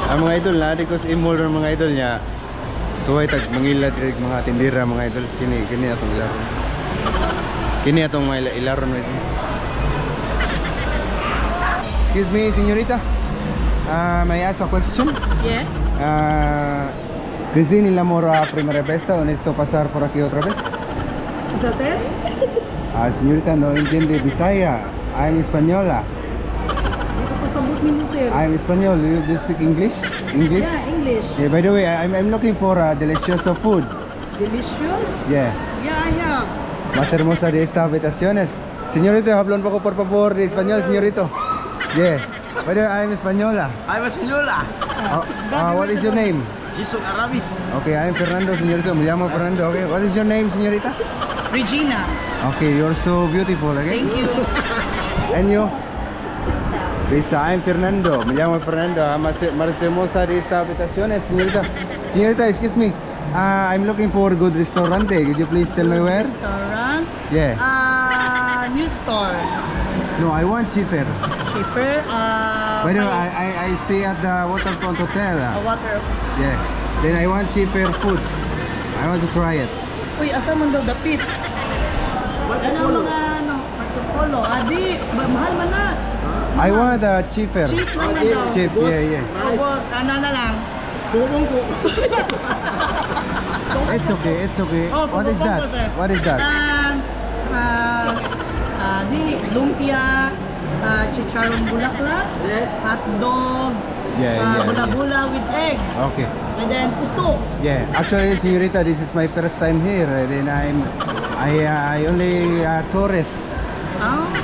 Ang mga idol na di ko sa emol ng mga idol niya. So ay tag mangila direk mga tindira mga idol. Kini atong ilaron. Kini atong mga ilaron mga idol. Excuse me, señorita. May I ask a question? Yes. Recién el amor a primera vez, honesto pasar por aquí otra vez. ¿Qué hacer? Señorita, no entiende Bisaya. I'm española. I'm español. Do you speak English? English? Yeah, English. Yeah, by the way, I'm looking for delicious food. Delicious? Yeah. Yeah. Más hermosa de esta habitación es. Señorita, habla un poco por favor de español, señorito. Yeah. By the way, I'm española. I'm española. What is your name? Jesus Arabis. Okay, I'm Fernando, señorito. Me llamo Fernando. Okay, what is your name, señorita? Regina. Okay, you're so beautiful. Okay. Thank you. And you? Lisa, I'm Fernando. Me llamo Fernando. Más hermosa de esta habitación es, señorita. Señorita, excuse me. I'm looking for a good restaurant. Could you please tell me where? Restaurant. Yeah. New store. No, I want cheaper. Cheaper. By the way, I stay at the Waterfront Hotel. Water. Yeah. Then I want cheaper food. I want to try it. Uy, asa man daw dapit? Ano mga Marco Polo? Adi, mahal man na. I want cheaper. Cheap lang na daw. Cheap, yeah. So, boss, ano na lang? Bungko. It's okay, it's okay. Oh, What is that? sir. What is that? Lumpia, chicharon bulaklak, Yes. hot dog, Yeah. bula-bula with egg, Okay. and then pusto. Yeah, actually, señorita, this is my first time here. Then I only tourist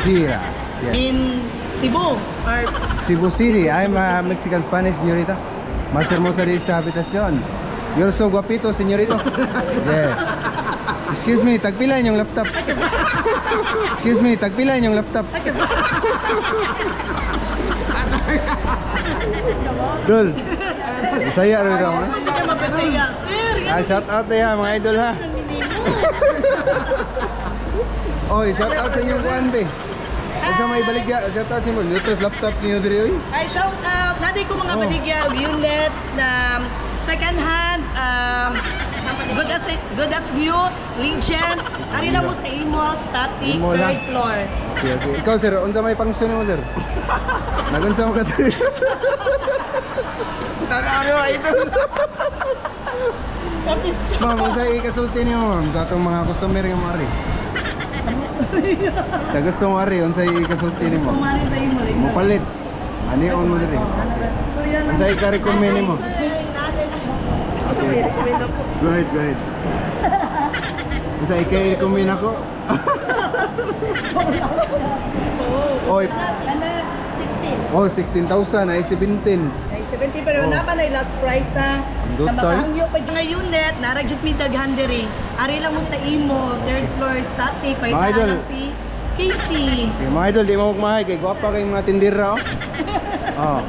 here. Yeah. In Cebu, or Cebu City. I'm Mexican Spanish, señorita. Más hermosa de esta habitación. You're so guapito, señorito. Yeah. Excuse me, tagpilan yung laptop. Excuse me, tagpilan yung laptop. Dul. Bisaya rin ito. hindi ka mapasaya. Sir, Shout out na yan, mga idol ha. Oy, shout out sa inyong kuhan, be. Sa may baligya, shout out sa inyo. Ito laptop niyo diri, oy. Ay, shout out. Nadi ko mga baligya, unit, second hand, good as new, legend. Ari lang mo sa emol, static, Emol, ha? third floor. Okay. Ikaw, sir, unsa may function mo, sir? Nagunsa mo ka diri. Tanaw nyo ito. Ma'am, unsa ikasulti niyo, ma'am, sa atong mga customer nga mari? Sa gusto mo ari, unsa ikasulti nimo? Kumari sa emol. Mo palit. Ani on mo diri. Unsa ika-recommend nimo? Okay. Go ahead. Unsa ika-recommend ako? Oy. Oh, 16,000 ay 17. Ay, 70 pero napa na last price sa Good mabahangyo pa nga unit, naragjut mi daghan diri. Ari lang mo sa emol, third floor, static, Mga idol. lang si Casey. Okay, mga idol, di mo magmahay kay gwapa kay mga tindira oh. Oh.